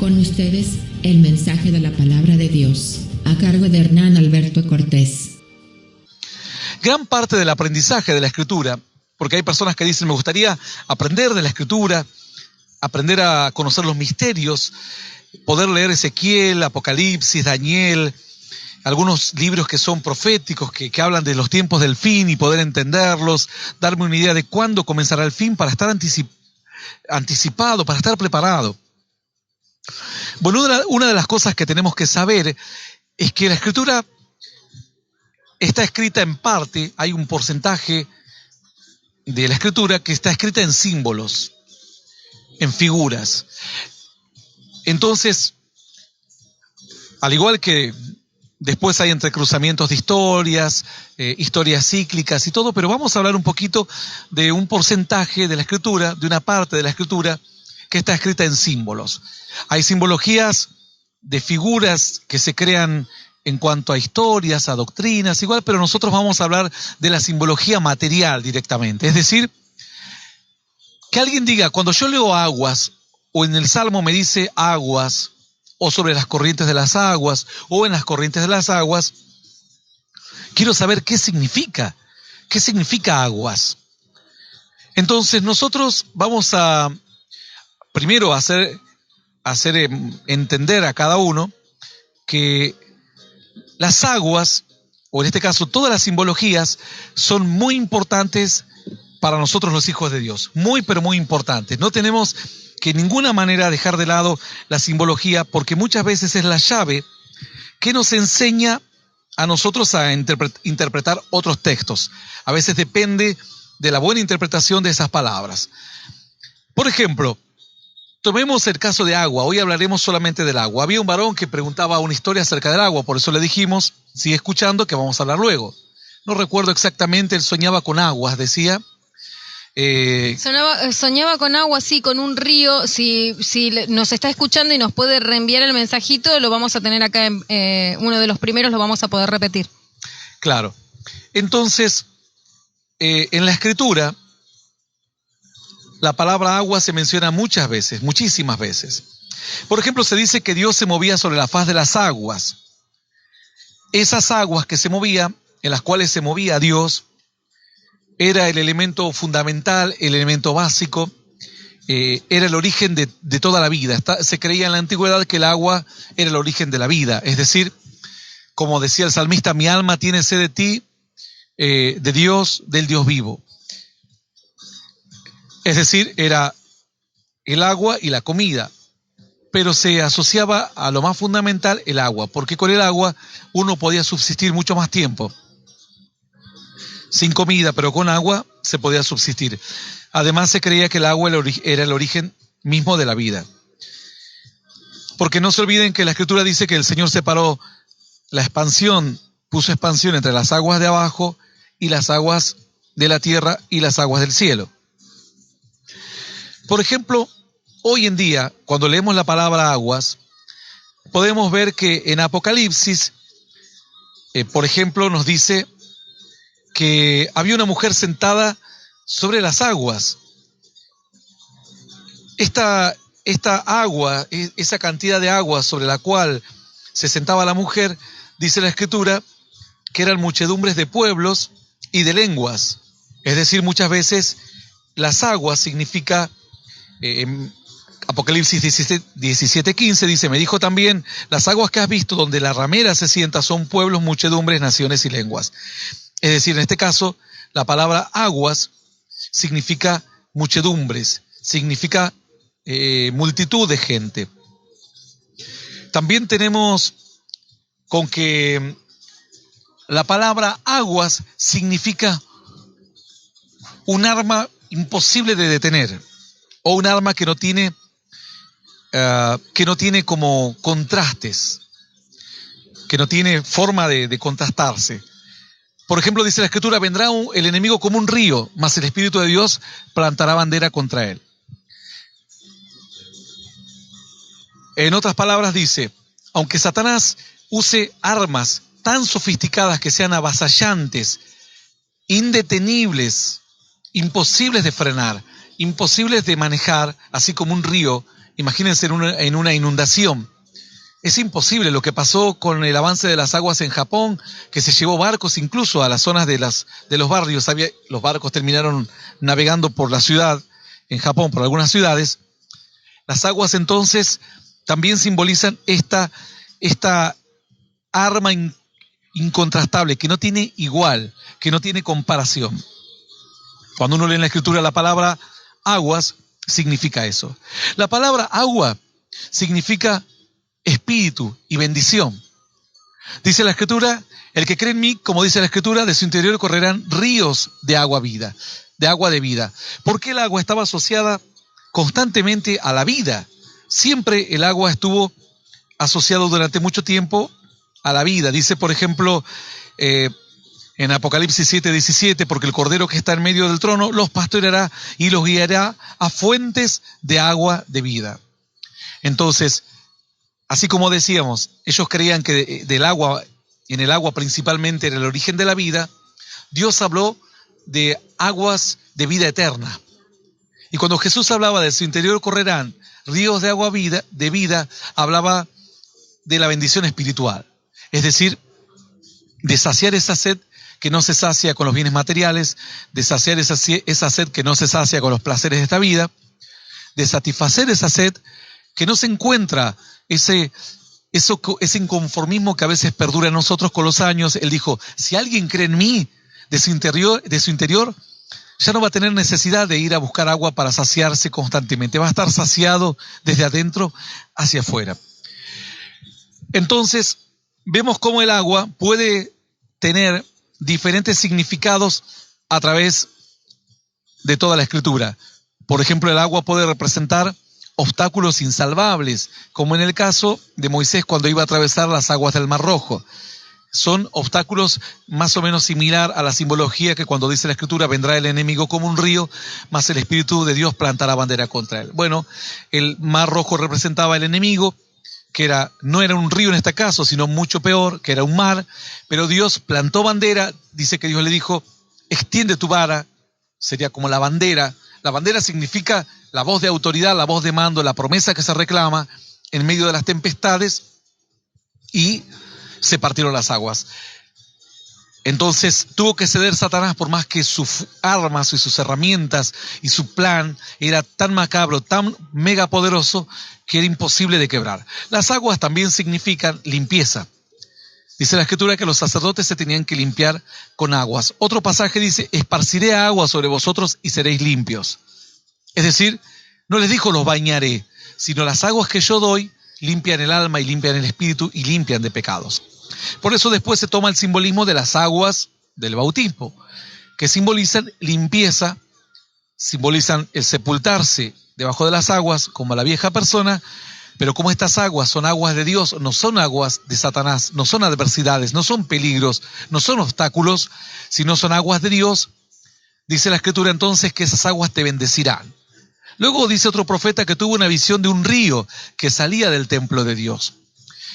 Con ustedes, el mensaje de la palabra de Dios, a cargo de Hernán Alberto Cortés. Gran parte del aprendizaje de la Escritura, porque hay personas que dicen, me gustaría aprender de la Escritura, aprender a conocer los misterios, poder leer Ezequiel, Apocalipsis, Daniel, algunos libros que son proféticos, que hablan de los tiempos del fin y poder entenderlos, darme una idea de cuándo comenzará el fin para estar anticipado, para estar preparado. Bueno, una de las cosas que tenemos que saber es que la Escritura está escrita en parte, hay un porcentaje de la Escritura que está escrita en símbolos, en figuras. Entonces, al igual que después hay entrecruzamientos de historias, historias cíclicas y todo, pero vamos a hablar un poquito de un porcentaje de la Escritura, de una parte de la Escritura que está escrita en símbolos. Hay simbologías de figuras que se crean en cuanto a historias, a doctrinas, igual, pero nosotros vamos a hablar de la simbología material directamente. Es decir, que alguien diga, cuando yo leo aguas, o en el Salmo me dice aguas, o sobre las corrientes de las aguas, o en las corrientes de las aguas, quiero saber qué significa aguas. Entonces nosotros vamos a primero hacer entender a cada uno que las aguas, o en este caso todas las simbologías, son muy importantes para nosotros los hijos de Dios. Muy, pero muy importantes. No tenemos que de ninguna manera dejar de lado la simbología, porque muchas veces es la llave que nos enseña a nosotros a interpretar otros textos. A veces depende de la buena interpretación de esas palabras. Por ejemplo, tomemos el caso de agua. Hoy hablaremos solamente del agua. Había un varón que preguntaba una historia acerca del agua, por eso le dijimos, sigue escuchando, que vamos a hablar luego. No recuerdo exactamente, él soñaba con aguas, decía. Soñaba con agua, sí, con un río. Si nos está escuchando y nos puede reenviar el mensajito, lo vamos a tener acá, uno de los primeros lo vamos a poder repetir. Claro. Entonces, en la Escritura, la palabra agua se menciona muchas veces, muchísimas veces. Por ejemplo, se dice que Dios se movía sobre la faz de las aguas. Esas aguas que se movían, en las cuales se movía Dios, era el elemento fundamental, el elemento básico, era el origen de toda la vida. Se creía en la antigüedad que el agua era el origen de la vida. Es decir, como decía el salmista, mi alma tiene sed de ti, de Dios, del Dios vivo. Es decir, era el agua y la comida, pero se asociaba a lo más fundamental, el agua, porque con el agua uno podía subsistir mucho más tiempo. Sin comida, pero con agua se podía subsistir. Además se creía que el agua era el origen mismo de la vida. Porque no se olviden que la Escritura dice que el Señor separó la expansión, puso expansión entre las aguas de abajo y las aguas de la tierra y las aguas del cielo. Por ejemplo, hoy en día, cuando leemos la palabra aguas, podemos ver que en Apocalipsis, por ejemplo, nos dice que había una mujer sentada sobre las aguas. Esta agua, esa cantidad de agua sobre la cual se sentaba la mujer, dice la Escritura, que eran muchedumbres de pueblos y de lenguas. Es decir, muchas veces las aguas significa, Apocalipsis 17:15 dice, me dijo también, las aguas que has visto donde la ramera se sienta son pueblos, muchedumbres, naciones y lenguas. Es decir, en este caso, la palabra aguas significa muchedumbres, significa multitud de gente. También tenemos con que la palabra aguas significa un arma imposible de detener, o un arma que no tiene como contrastes, que no tiene forma de contrastarse. Por ejemplo, dice la Escritura, vendrá el enemigo como un río, mas el Espíritu de Dios plantará bandera contra él. En otras palabras dice, aunque Satanás use armas tan sofisticadas que sean avasallantes, indetenibles, imposibles de frenar, imposibles de manejar, así como un río imagínense en una inundación. Es imposible lo que pasó con el avance de las aguas en Japón, que se llevó barcos incluso a las zonas de los barrios. Los barcos terminaron navegando por la ciudad, en Japón, por algunas ciudades. Las aguas entonces también simbolizan esta arma incontrastable, que no tiene igual, que no tiene comparación. Cuando uno lee en la Escritura la palabra aguas, significa eso. La palabra agua significa espíritu y bendición. Dice la Escritura, el que cree en mí, como dice la Escritura, de su interior correrán ríos de agua de vida. Porque el agua estaba asociada constantemente a la vida. Siempre el agua estuvo asociado durante mucho tiempo a la vida. Dice, por ejemplo, en Apocalipsis 7:17, porque el Cordero que está en medio del trono los pastoreará y los guiará a fuentes de agua de vida. Entonces, así como decíamos, ellos creían que en el agua principalmente era el origen de la vida. Dios habló de aguas de vida eterna. Y cuando Jesús hablaba de su interior correrán ríos de agua de vida, hablaba de la bendición espiritual. Es decir, de saciar esa sed que no se sacia con los bienes materiales, de saciar esa sed que no se sacia con los placeres de esta vida, de satisfacer esa sed que no se encuentra ese inconformismo que a veces perdura en nosotros con los años. Él dijo, si alguien cree en mí, de su interior, ya no va a tener necesidad de ir a buscar agua para saciarse constantemente. Va a estar saciado desde adentro hacia afuera. Entonces, vemos cómo el agua puede tener diferentes significados a través de toda la Escritura. Por ejemplo, el agua puede representar obstáculos insalvables, como en el caso de Moisés cuando iba a atravesar las aguas del Mar Rojo. Son obstáculos más o menos similar a la simbología que cuando dice la Escritura, vendrá el enemigo como un río, mas el Espíritu de Dios plantará bandera contra él. Bueno, el Mar Rojo representaba el enemigo, que no era un río en este caso, sino mucho peor, que era un mar, pero Dios plantó bandera. Dice que Dios le dijo, extiende tu vara, sería como la bandera. La bandera significa la voz de autoridad, la voz de mando, la promesa que se reclama en medio de las tempestades, y se partieron las aguas. Entonces tuvo que ceder Satanás, por más que sus armas y sus herramientas y su plan era tan macabro, tan megapoderoso, que era imposible de quebrar. Las aguas también significan limpieza. Dice la Escritura que los sacerdotes se tenían que limpiar con aguas. Otro pasaje dice, esparciré agua sobre vosotros y seréis limpios. Es decir, no les dijo los bañaré, sino las aguas que yo doy limpian el alma y limpian el espíritu y limpian de pecados. Por eso después se toma el simbolismo de las aguas del bautismo, que simbolizan limpieza, simbolizan el sepultarse debajo de las aguas como la vieja persona, pero como estas aguas son aguas de Dios, no son aguas de Satanás, no son adversidades, no son peligros, no son obstáculos, sino son aguas de Dios. Dice la Escritura entonces que esas aguas te bendecirán. Luego dice otro profeta que tuvo una visión de un río que salía del templo de Dios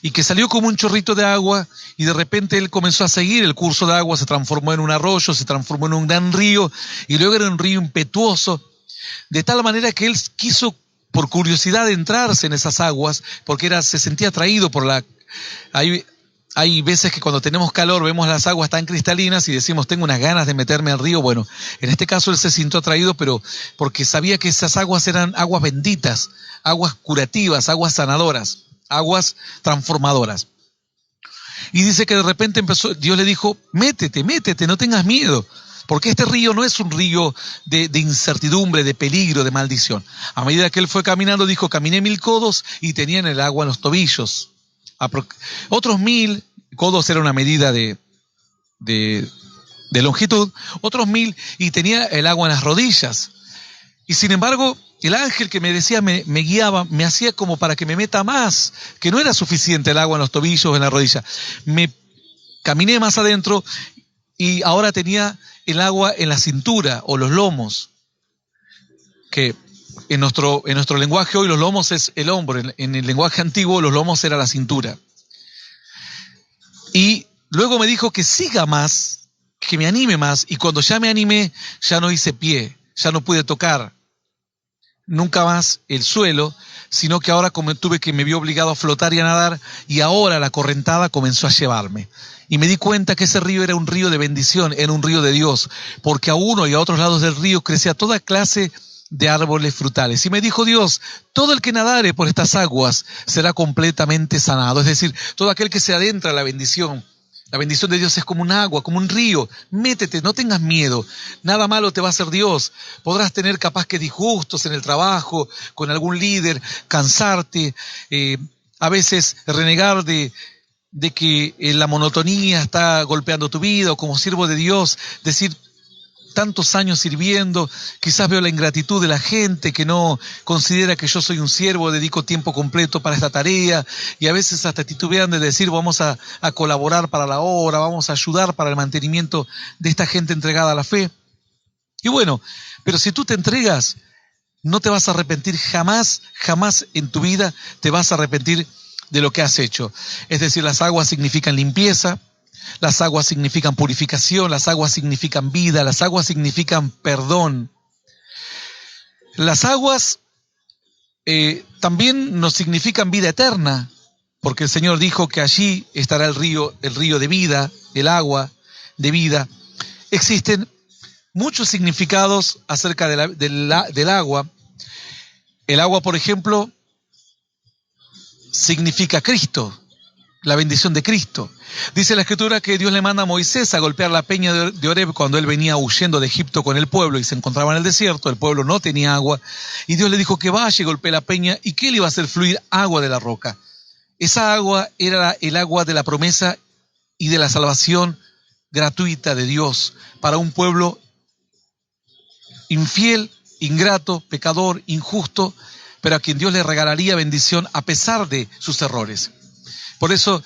y que salió como un chorrito de agua, y de repente él comenzó a seguir el curso de agua, se transformó en un arroyo, se transformó en un gran río, y luego era un río impetuoso, de tal manera que él quiso por curiosidad entrarse en esas aguas, porque se sentía atraído por Hay veces que cuando tenemos calor vemos las aguas tan cristalinas y decimos, tengo unas ganas de meterme al río. Bueno, en este caso él se sintió atraído, pero porque sabía que esas aguas eran aguas benditas, aguas curativas, aguas sanadoras, aguas transformadoras. Y dice que de repente Dios le dijo, métete, no tengas miedo, porque este río no es un río de incertidumbre, de peligro, de maldición. A medida que él fue caminando, dijo, caminé 1000 codos y tenían el agua en los tobillos. Otros 1000 codos era una medida de longitud, otros 1000 y tenía el agua en las rodillas. Y sin embargo, el ángel que me decía, me guiaba, me hacía como para que me meta más, que no era suficiente el agua en los tobillos o en la rodilla. Me caminé más adentro y ahora tenía el agua en la cintura o los lomos, que en nuestro lenguaje hoy los lomos es el hombro, en el lenguaje antiguo los lomos era la cintura. Y luego me dijo que siga más, que me anime más, y cuando ya me animé, ya no hice pie, ya no pude tocar nunca más el suelo, sino que ahora me vi obligado a flotar y a nadar, y ahora la correntada comenzó a llevarme. Y me di cuenta que ese río era un río de bendición, era un río de Dios, porque a uno y a otros lados del río crecía toda clase de árboles frutales. Y me dijo Dios: todo el que nadare por estas aguas será completamente sanado. Es decir, todo aquel que se adentra a la bendición de Dios es como un agua, como un río. Métete, no tengas miedo. Nada malo te va a hacer Dios. Podrás tener capaz que disgustos en el trabajo, con algún líder, cansarte, a veces renegar de que la monotonía está golpeando tu vida, o como siervo de Dios, decir: tantos años sirviendo, quizás veo la ingratitud de la gente que no considera que yo soy un siervo, dedico tiempo completo para esta tarea, y a veces hasta titubean de decir: vamos a colaborar para la obra, vamos a ayudar para el mantenimiento de esta gente entregada a la fe. Y bueno, pero si tú te entregas, no te vas a arrepentir jamás, jamás en tu vida te vas a arrepentir de lo que has hecho. Es decir, las aguas significan limpieza, las aguas significan purificación, las aguas significan vida, las aguas significan perdón. Las aguas también nos significan vida eterna, porque el Señor dijo que allí estará el río de vida, el agua de vida. Existen muchos significados acerca del agua. El agua, por ejemplo, significa Cristo, la bendición de Cristo. Dice la Escritura que Dios le manda a Moisés a golpear la peña de Oreb cuando él venía huyendo de Egipto con el pueblo y se encontraba en el desierto. El pueblo no tenía agua y Dios le dijo que vaya y golpee la peña y que él iba a hacer fluir agua de la roca. Esa agua era el agua de la promesa y de la salvación gratuita de Dios para un pueblo infiel, ingrato, pecador, injusto, pero a quien Dios le regalaría bendición a pesar de sus errores. Por eso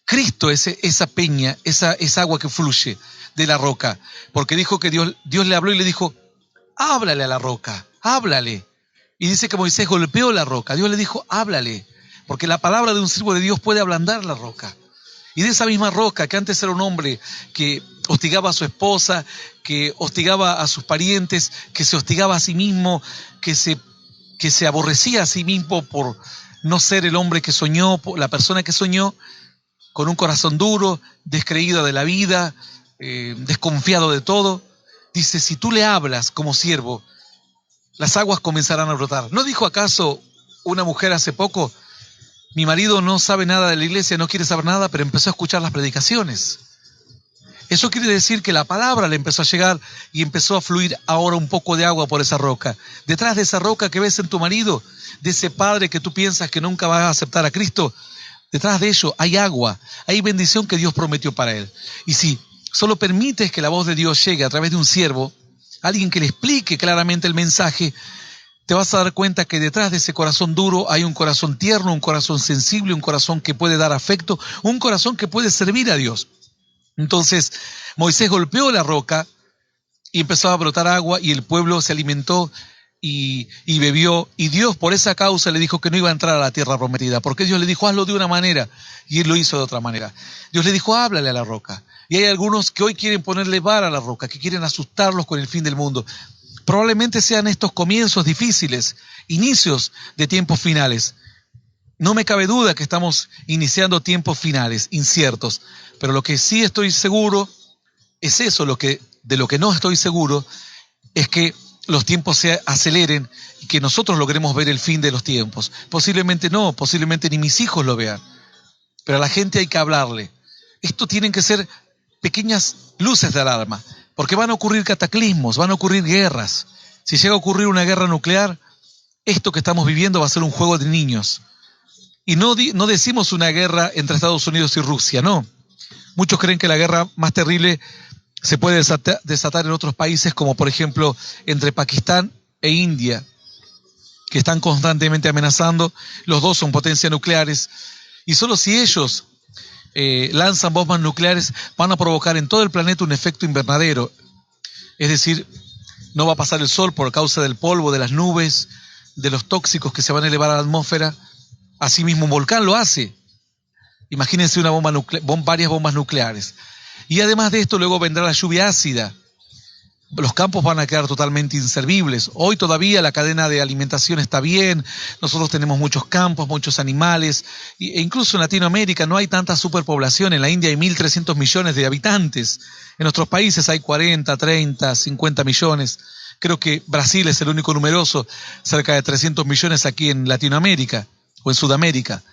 Cristo es esa peña, esa agua que fluye de la roca, porque dijo que Dios le habló y le dijo: háblale a la roca, háblale. Y dice que Moisés golpeó la roca. Dios le dijo: háblale, porque la palabra de un siervo de Dios puede ablandar la roca. Y de esa misma roca, que antes era un hombre que hostigaba a su esposa, que hostigaba a sus parientes, que se hostigaba a sí mismo, que se aborrecía a sí mismo por no ser el hombre que soñó, la persona que soñó, con un corazón duro, descreído de la vida, desconfiado de todo, dice: si tú le hablas como siervo, las aguas comenzarán a brotar. ¿No dijo acaso una mujer hace poco: mi marido no sabe nada de la iglesia, no quiere saber nada, pero empezó a escuchar las predicaciones? Eso quiere decir que la palabra le empezó a llegar y empezó a fluir ahora un poco de agua por esa roca. Detrás de esa roca que ves en tu marido, de ese padre que tú piensas que nunca va a aceptar a Cristo, detrás de ello hay agua, hay bendición que Dios prometió para él. Y si solo permites que la voz de Dios llegue a través de un siervo, alguien que le explique claramente el mensaje, te vas a dar cuenta que detrás de ese corazón duro hay un corazón tierno, un corazón sensible, un corazón que puede dar afecto, un corazón que puede servir a Dios. Entonces Moisés golpeó la roca y empezó a brotar agua, y el pueblo se alimentó y bebió, y Dios por esa causa le dijo que no iba a entrar a la tierra prometida, porque Dios le dijo: hazlo de una manera, y él lo hizo de otra manera. Dios le dijo: háblale a la roca. Y hay algunos que hoy quieren ponerle vara a la roca, que quieren asustarlos con el fin del mundo. Probablemente sean estos comienzos difíciles, inicios de tiempos finales. No me cabe duda que estamos iniciando tiempos finales, inciertos, pero lo que sí estoy seguro es eso. De lo que no estoy seguro es que los tiempos se aceleren y que nosotros logremos ver el fin de los tiempos. Posiblemente no, posiblemente ni mis hijos lo vean, pero a la gente hay que hablarle. Esto tienen que ser pequeñas luces de alarma, porque van a ocurrir cataclismos, van a ocurrir guerras. Si llega a ocurrir una guerra nuclear, esto que estamos viviendo va a ser un juego de niños. Y no decimos una guerra entre Estados Unidos y Rusia, no. Muchos creen que la guerra más terrible se puede desatar en otros países, como por ejemplo entre Pakistán e India, que están constantemente amenazando. Los dos son potencias nucleares, y solo si ellos lanzan bombas nucleares van a provocar en todo el planeta un efecto invernadero. Es decir, no va a pasar el sol por causa del polvo, de las nubes, de los tóxicos que se van a elevar a la atmósfera. Asimismo, un volcán lo hace. Imagínense varias bombas nucleares. Y además de esto, luego vendrá la lluvia ácida. los campos van a quedar totalmente inservibles. Hoy todavía la cadena de alimentación está bien, nosotros tenemos muchos campos, muchos animales, e incluso en Latinoamérica no hay tanta superpoblación. En la India hay 1.300 millones de habitantes, en nuestros países hay 40, 30, 50 millones. Creo que Brasil es el único numeroso, cerca de 300 millones aquí en Latinoamérica o en Sudamérica.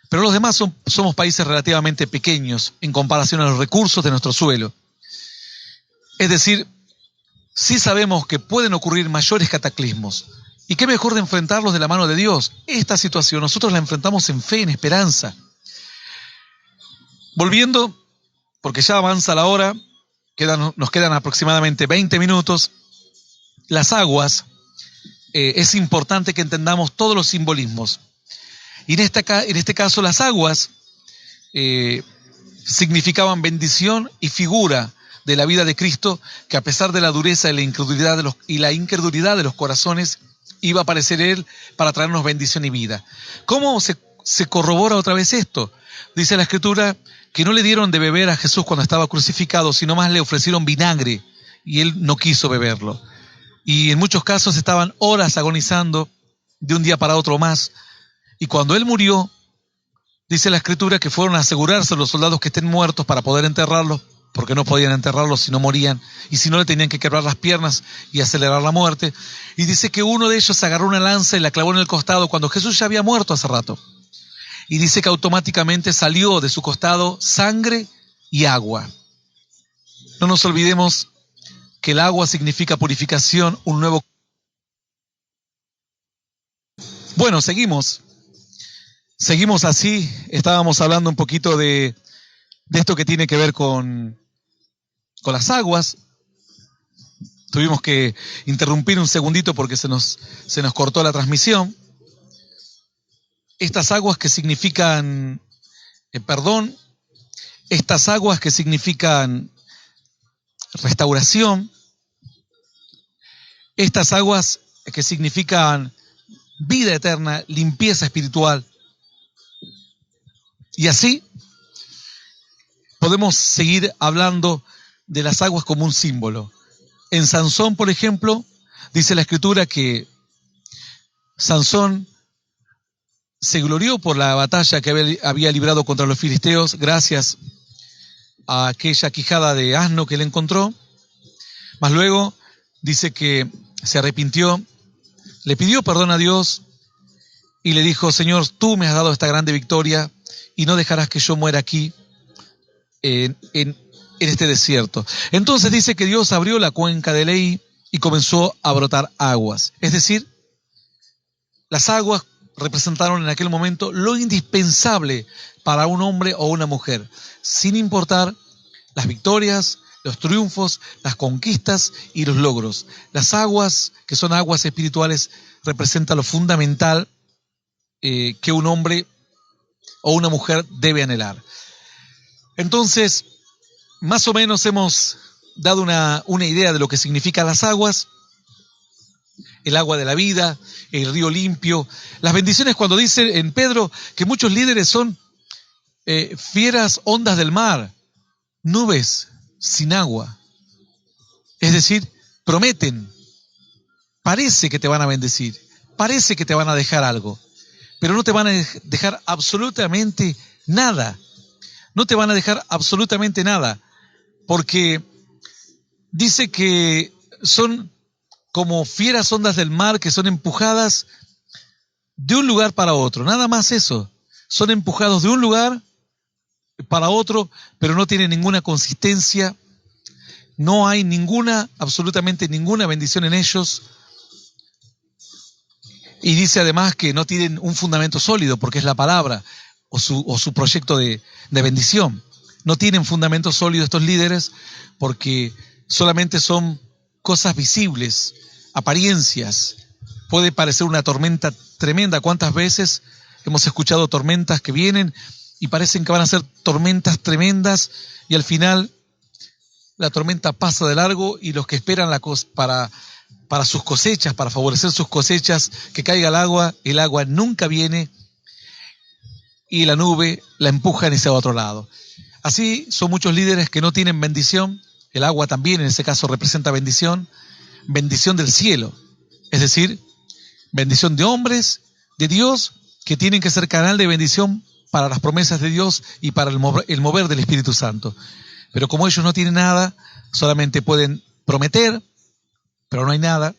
Pero los demás somos países relativamente pequeños en comparación a los recursos de nuestro suelo. Es decir, sí sabemos que pueden ocurrir mayores cataclismos. ¿Y qué mejor de enfrentarlos de la mano de Dios? Esta situación nosotros la enfrentamos en fe, en esperanza. Volviendo, porque ya avanza la hora, nos quedan aproximadamente 20 minutos. Las aguas, es importante que entendamos todos los simbolismos. Y en este caso las aguas significaban bendición y figura de la vida de Cristo, que a pesar de la dureza y la incredulidad de los corazones, iba a aparecer Él para traernos bendición y vida. ¿Cómo se corrobora otra vez esto? Dice la Escritura que no le dieron de beber a Jesús cuando estaba crucificado, sino más le ofrecieron vinagre, y Él no quiso beberlo. Y en muchos casos estaban horas agonizando de un día para otro más. Y cuando Él murió, dice la Escritura que fueron a asegurarse los soldados que estén muertos para poder enterrarlos, porque no podían enterrarlos si no morían, y si no le tenían que quebrar las piernas y acelerar la muerte. Y dice que uno de ellos agarró una lanza y la clavó en el costado cuando Jesús ya había muerto hace rato. Y dice que automáticamente salió de su costado sangre y agua. No nos olvidemos que el agua significa purificación, un nuevo... Bueno, seguimos así. Estábamos hablando un poquito de esto que tiene que ver con las aguas. Tuvimos que interrumpir un segundito porque se nos cortó la transmisión. Estas aguas que significan perdón, estas aguas que significan restauración, estas aguas que significan vida eterna, limpieza espiritual. Y así podemos seguir hablando de las aguas como un símbolo. En Sansón, por ejemplo, dice la Escritura que Sansón se glorió por la batalla que había librado contra los filisteos gracias a aquella quijada de asno que él encontró. Mas luego dice que se arrepintió, le pidió perdón a Dios y le dijo: Señor, tú me has dado esta grande victoria y no dejarás que yo muera aquí en este desierto. Entonces dice que Dios abrió la cuenca de Lehi y comenzó a brotar aguas. Es decir, las aguas representaron en aquel momento lo indispensable para un hombre o una mujer, sin importar las victorias, los triunfos, las conquistas y los logros. Las aguas, que son aguas espirituales, representan lo fundamental que un hombre o una mujer debe anhelar. Entonces, más o menos hemos dado una idea de lo que significan las aguas. El agua de la vida, el río limpio. Las bendiciones, cuando dice en Pedro que muchos líderes son fieras ondas del mar, nubes sin agua. Es decir, prometen, parece que te van a bendecir, parece que te van a dejar algo, pero no te van a dejar absolutamente nada. No te van a dejar absolutamente nada, porque dice que son como fieras ondas del mar que son empujadas de un lugar para otro. Nada más eso. Son empujados de un lugar para otro, pero no tienen ninguna consistencia. No hay absolutamente ninguna bendición en ellos. Y dice además que no tienen un fundamento sólido, porque es la palabra o su proyecto de bendición. No tienen fundamento sólido estos líderes porque solamente son cosas visibles, apariencias. Puede parecer una tormenta tremenda. ¿Cuántas veces hemos escuchado tormentas que vienen y parecen que van a ser tormentas tremendas y al final la tormenta pasa de largo y los que esperan para sus cosechas, para favorecer sus cosechas, que caiga el agua nunca viene y la nube la empujan y se va a otro lado. Así son muchos líderes que no tienen bendición El agua también en ese caso representa bendición, bendición del cielo, es decir, bendición de hombres, de Dios, que tienen que ser canal de bendición para las promesas de Dios y para el mover del Espíritu Santo. Pero como ellos no tienen nada, solamente pueden prometer, pero no hay nada,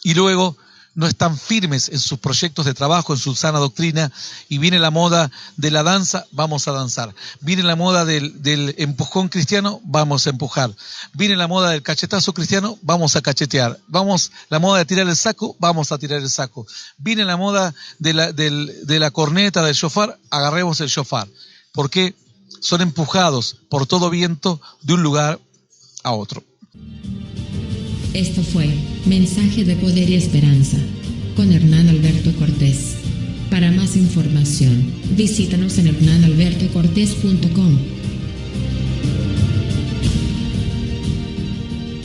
y luego no están firmes en sus proyectos de trabajo, en su sana doctrina, y viene la moda de la danza, vamos a danzar. Viene la moda del empujón cristiano, vamos a empujar. Viene la moda del cachetazo cristiano, vamos a cachetear. La moda de tirar el saco, vamos a tirar el saco. Viene la moda de la corneta, del shofar, agarremos el shofar. ¿Por qué? Son empujados por todo viento de un lugar a otro. Esto fue Mensaje de Poder y Esperanza con Hernán Alberto Cortés. Para más información, visítanos en hernanalbertocortés.com.